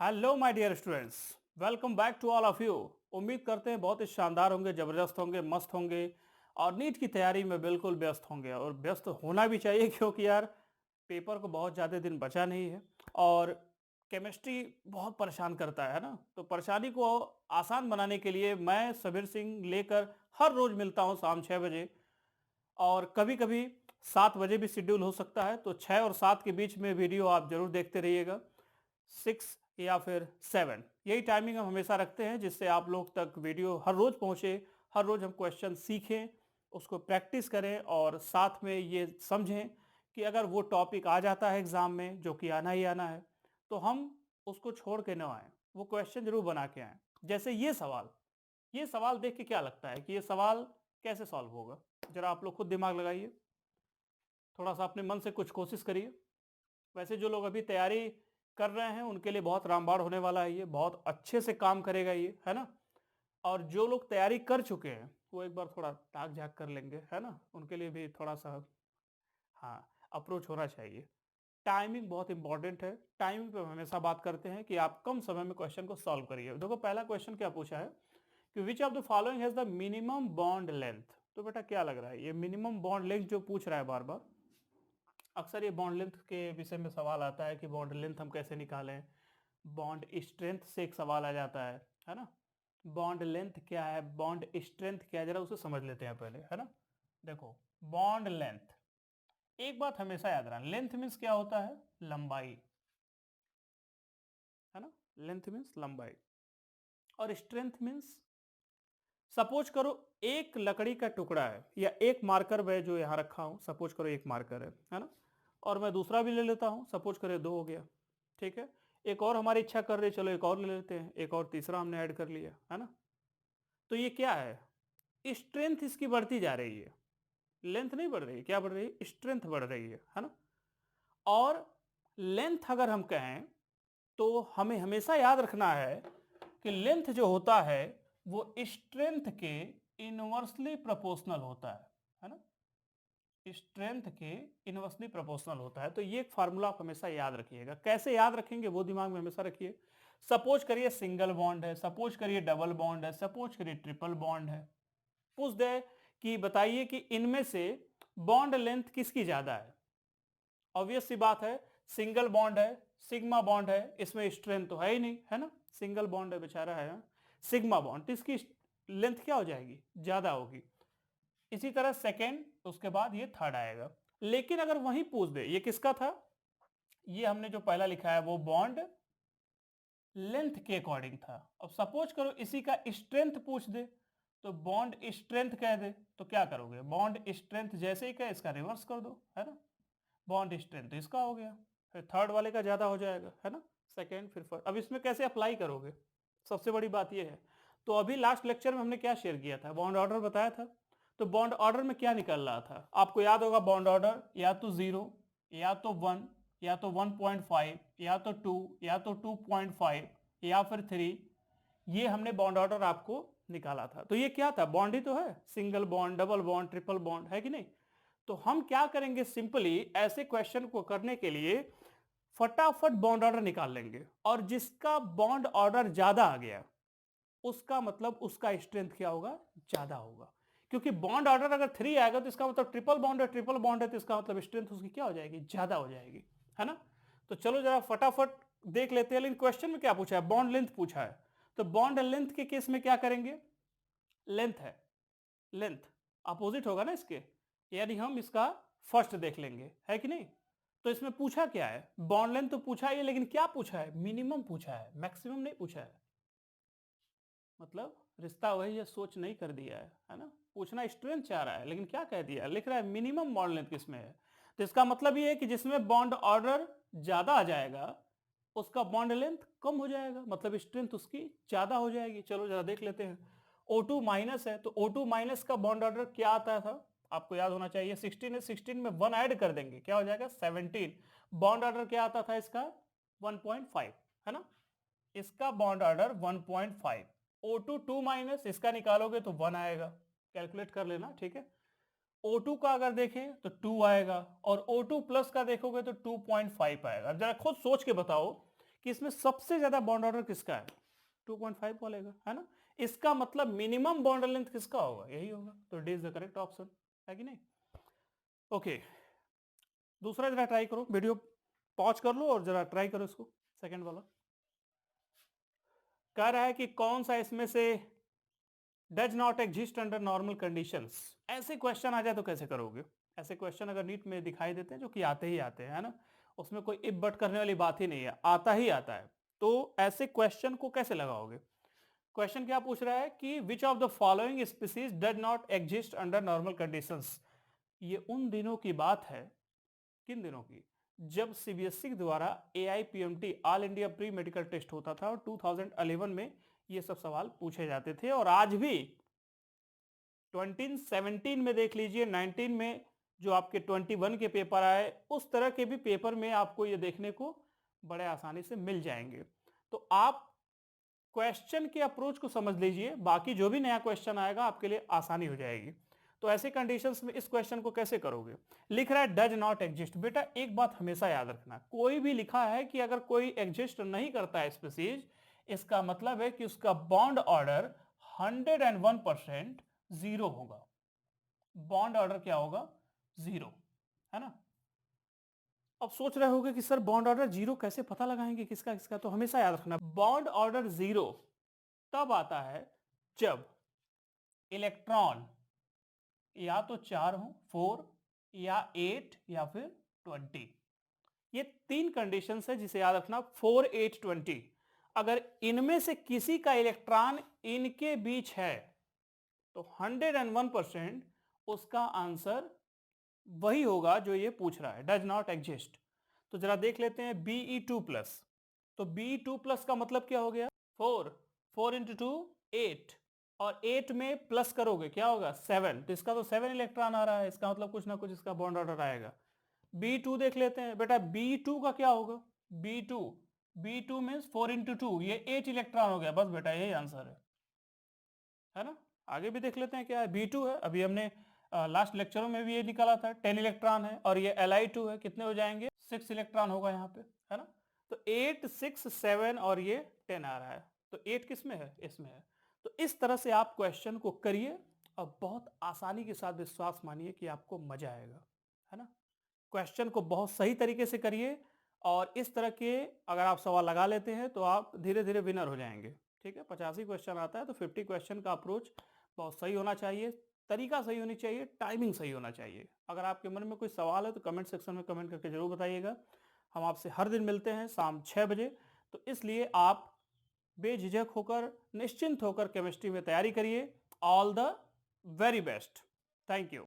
Hello my dear students, welcome back to all of you. उम्मीद करते हैं बहुत ही शानदार होंगे, ज़बरदस्त होंगे, मस्त होंगे और नीट की तैयारी में बिल्कुल व्यस्त होंगे। और व्यस्त होना भी चाहिए क्योंकि यार पेपर को बहुत ज़्यादा दिन बचा नहीं है और केमिस्ट्री बहुत परेशान करता है ना। तो परेशानी को आसान बनाने के लिए मैं सबीर सिंह लेकर हर रोज़ मिलता हूँ शाम 6 बजे, और कभी कभी 7 बजे भी शेड्यूल हो सकता है। तो 6 और 7 के बीच में वीडियो आप जरूर देखते रहिएगा। 6 या फिर 7, यही टाइमिंग हम हमेशा रखते हैं जिससे आप लोग तक वीडियो हर रोज़ पहुँचे, हर रोज़ हम क्वेश्चन सीखें, उसको प्रैक्टिस करें और साथ में ये समझें कि अगर वो टॉपिक आ जाता है एग्ज़ाम में, जो कि आना ही आना है, तो हम उसको छोड़ के ना आएँ, वो क्वेश्चन ज़रूर बना के आएँ। जैसे ये सवाल देख के क्या लगता है कि ये सवाल कैसे सॉल्व होगा? ज़रा आप लोग खुद दिमाग लगाइए, थोड़ा-सा अपने मन से कुछ कोशिश करिए। वैसे जो लोग अभी तैयारी कर रहे हैं उनके लिए बहुत रामबाण होने वाला है, ये बहुत अच्छे से काम करेगा ये, है ना? और जो लोग तैयारी कर चुके हैं वो एक बार थोड़ा ताक झाँक कर लेंगे, है ना? उनके लिए भी थोड़ा-सा हाँ, अप्रोच होना चाहिए। टाइमिंग बहुत इंपॉर्टेंट है। टाइमिंग पे हम हमेशा बात करते हैं कि आप कम समय में क्वेश्चन को सॉल्व करिए। देखो पहला क्वेश्चन क्या पूछा है कि which of the following has the minimum bond length? तो बेटा क्या लग रहा है, ये मिनिमम बॉन्ड लेंथ जो पूछ रहा है बार-बार, अक्सर ये बॉन्ड लेंथ के विषय में सवाल आता है कि बॉन्ड लेंथ हम कैसे निकालें। बॉन्ड स्ट्रेंथ से एक सवाल आ जाता है ना? बॉन्ड लेंथ क्या है, बॉन्ड स्ट्रेंथ क्या है, जरा उसे समझ लेते हैं पहले, है ना? देखो, बॉन्ड लेंथ, एक बात हमेशा याद रखना, लेंथ मीन्स क्या होता है? लंबाई, है ना? लेंथ मीन्स लंबाई और स्ट्रेंथ मीन्स, सपोज करो एक लकड़ी का टुकड़ा है या एक मार्कर मैं जो यहाँ रखा हूँ, सपोज करो एक मार्कर है ना? और मैं दूसरा भी ले लेता हूँ, सपोज करो 2 हो गया, ठीक है? एक और हमारी इच्छा कर रही है, चलो एक और ले लेते हैं, एक और तीसरा हमने ऐड कर लिया, है ना? तो ये क्या है? स्ट्रेंथ इसकी बढ़ती जा रही है, लेंथ नहीं बढ़ रही है। क्या बढ़ रही है? स्ट्रेंथ बढ़ रही है ना? और लेंथ अगर हम कहें तो हमें हमेशा याद रखना है कि लेंथ जो होता है वो स्ट्रेंथ के इनवर्सली प्रोपोर्शनल होता है ना? स्ट्रेंथ के इनवर्सली प्रोपोर्शनल होता है। तो ये एक फार्मूला आप हमेशा याद रखिएगा। कैसे याद रखेंगे वो दिमाग में हमेशा रखिए। सपोज करिए सिंगल बॉन्ड है, सपोज करिए डबल बॉन्ड है, सपोज करिए ट्रिपल बॉन्ड है। पूछ दे कि बताइए कि इनमें से बॉन्ड लेंथ किसकी ज्यादा है? ऑब्वियस सी बात है, सिंगल बॉन्ड है, सिग्मा बॉन्ड है, इसमें स्ट्रेंथ तो है ही नहीं, है ना? सिंगल बॉन्ड है, बेचारा है। सिग्मा बॉन्ड, तो इसकी लेंथ क्या हो जाएगी? ज्यादा होगी। इसी तरह सेकेंड, उसके बाद ये थर्ड आएगा। लेकिन अगर वही पूछ दे ये किसका था, ये हमने जो पहला लिखा है वो बॉन्ड लेंथ के अकॉर्डिंग था। अब सपोज करो इसी का स्ट्रेंथ पूछ दे, तो बॉन्ड स्ट्रेंथ कह दे, तो क्या करोगे? बॉन्ड स्ट्रेंथ जैसे ही कहे इसका रिवर्स कर दो, है ना? बॉन्ड स्ट्रेंथ तो इसका हो गया, फिर थर्ड वाले का ज्यादा हो जाएगा, है ना? सेकेंड फिर फर्स्ट। अब इसमें कैसे अप्लाई करोगे, सबसे बड़ी बात यह है। तो अभी लास्ट लेक्चर में हमने क्या शेयर किया था? बॉन्ड ऑर्डर बताया था। तो बॉन्ड ऑर्डर में क्या निकल रहा था आपको याद होगा? बॉन्ड ऑर्डर या तो 0, या तो 1, या तो 1.5, या तो 2, या तो 2.5, या फिर 3। ये हमने बॉन्ड ऑर्डर आपको निकाला था। तो ये क्या था? बॉन्ड ही तो है, single bond, double bond, triple bond, है कि नहीं? तो हम क्या करेंगे, सिंपली ऐसे क्वेश्चन को करने के लिए फटाफट बॉन्ड ऑर्डर निकाल लेंगे, और जिसका बॉन्ड ऑर्डर ज्यादा आ गया उसका मतलब उसका स्ट्रेंथ क्या होगा? ज्यादा होगा। क्योंकि बॉन्ड ऑर्डर अगर 3 आएगा तो इसका मतलब ट्रिपल बॉन्ड है, ट्रिपल बॉन्ड है तो इसका मतलब स्ट्रेंथ उसकी क्या हो जाएगी? ज्यादा हो जाएगी, है ना? तो चलो जरा फटाफट देख लेते हैं। लेकिन क्वेश्चन में क्या पूछा है? बॉन्ड लेंथ पूछा है। तो बॉन्ड लेंथ के केस में क्या करेंगे? लेंथ है, लेंथ अपोजिट होगा ना इसके, यानी हम इसका फर्स्ट देख लेंगे, है कि नहीं? तो इसमें पूछा क्या है? बॉन्ड लेंथ तो पूछा ही है, लेकिन क्या पूछा है? मिनिमम पूछा है, मैक्सिमम नहीं पूछा है। मतलब रिश्ता वही है, सोच नहीं कर दिया है ना? पूछना स्ट्रेंथ चाह रहा है, लेकिन क्या कह दिया? लिख रहा है मिनिमम बॉन्ड लेंथ किसमें है। तो इसका मतलब ये है कि जिसमें बॉन्ड ऑर्डर ज्यादा आ जाएगा उसका बॉन्ड लेंथ कम हो जाएगा, मतलब स्ट्रेंथ उसकी ज्यादा हो जाएगी। चलो जरा देख लेते हैं। O2 माइनस है, तो O2 माइनस का बॉन्ड ऑर्डर क्या आता था? आपको याद होना चाहिए 16 है, 16 में 1 ऐड कर देंगे, क्या हो जाएगा? 17। बॉन्ड ऑर्डर क्या आता था इसका? 1.5, है ना? इसका बॉन्ड ऑर्डर 1.5। O2 2 माइनस, इसका निकालोगे तो 1 आएगा, कैलकुलेट कर लेना, ठीक है? O2 का अगर देखें तो 2 आएगा, और O2 प्लस का देखोगे तो 2.5 आएगा। अब जरा खुद सोच के बताओ कि इसमें सबसे ज्यादा बॉन्ड ऑर्डर किसका है, 2.5 वाले का, है ना। इसका मतलब मिनिमम बॉन्ड लेंथ किसका होगा, यही होगा, तो D is the correct option, है कि नहीं। ओके, दूसरा जरा ट्राई करो, वीडियो पॉज कर लो और जरा ट्राई करो इसको, सेकंड वाला। कह रहा है कि कौन सा इसमें से does not exist under normal conditions. ऐसे क्वेश्चन आ जाए तो कैसे करोगे, ऐसे क्वेश्चन अगर नीट में दिखाई देते हैं जो कि आते ही आते हैं, है ना, उसमें कोई इफ बट करने वाली बात ही नहीं है, आता ही आता है, तो ऐसे क्वेश्चन को कैसे लगाओगे। क्वेश्चन क्या पूछ रहा है कि which of the following species does not exist under normal conditions. ये उन दिनों की बात है, किन दिनों की, जब सीबीएसई के द्वारा AIPMT all India pre medical test होता था और 2011 में ये सब सवाल पूछे जाते थे, और आज भी 2017 में देख लीजिए, 19 में जो आपके 21 के पेपर आए, उस तरह के भी पेपर में आपको ये देखने को बड़े आसानी से मिल जाएंगे। तो आप क्वेश्चन के अप्रोच को समझ लीजिए, बाकी जो भी नया क्वेश्चन आएगा आपके लिए आसानी हो जाएगी। तो ऐसे कंडीशंस में इस क्वेश्चन को कैसे करोगे। लिख रहा है डज नॉट एग्जिस्ट। बेटा एक बात हमेशा याद रखना, कोई भी लिखा है कि अगर कोई एग्जिस्ट नहीं करता है स्पीसीज, इसका मतलब है कि उसका बॉन्ड ऑर्डर 101% जीरो होगा। बॉन्ड ऑर्डर क्या होगा, जीरो, है ना। अब सोच रहे होगे कि सर बॉन्ड ऑर्डर जीरो कैसे पता लगाएंगे, किसका किसका, तो हमेशा याद रखना बॉन्ड ऑर्डर जीरो तब आता है जब इलेक्ट्रॉन या तो 4 हो, 4 या 8 या फिर 20। ये तीन कंडीशन है जिसे याद रखना, 4, 8, 20। अगर इनमें से किसी का इलेक्ट्रॉन इनके बीच है तो 101% उसका आंसर वही होगा जो ये पूछ रहा है, डज नॉट एग्जिस्ट। तो जरा देख लेते हैं Be2+। तो Be2+ का मतलब क्या हो गया, 4, 4 इंटू 2 8, और 8 में प्लस करोगे क्या होगा 7, तो इसका तो 7 इलेक्ट्रॉन आ रहा है, इसका मतलब कुछ ना कुछ इसका बॉन्ड ऑर्डर आएगा। B2 देख लेते हैं बेटा, B2 का क्या होगा, B2, B2 मीन्स 4 इंटू 2, ये 8 इलेक्ट्रॉन हो गया, बस बेटा यही आंसर है ना। आगे भी देख लेते हैं क्या है, B2 है, अभी हमने लास्ट लेक्चरों में भी ये निकाला था, 10 इलेक्ट्रॉन है, और ये Li2 है, कितने हो जाएंगे 6 इलेक्ट्रॉन होगा यहाँ पे, है ना। तो 8, 6, 7 और ये 10 आ रहा है, तो 8 किस में है, इसमें है। तो इस तरह से आप क्वेश्चन को करिए और बहुत आसानी के साथ विश्वास मानिए कि आपको मजा आएगा, है ना। क्वेश्चन को बहुत सही तरीके से करिए, और इस तरह के अगर आप सवाल लगा लेते हैं तो आप धीरे धीरे विनर हो जाएंगे। ठीक है, 85 क्वेश्चन आता है तो 50 क्वेश्चन का अप्रोच बहुत सही होना चाहिए, तरीका सही होनी चाहिए, टाइमिंग सही होना चाहिए। अगर आपके मन में कोई सवाल है तो कमेंट सेक्शन में कमेंट करके जरूर बताइएगा। हम आपसे हर दिन मिलते हैं शाम 6 बजे, तो इसलिए आप बेझिझक होकर, निश्चिंत होकर केमिस्ट्री में तैयारी करिए। All the very best, thank you.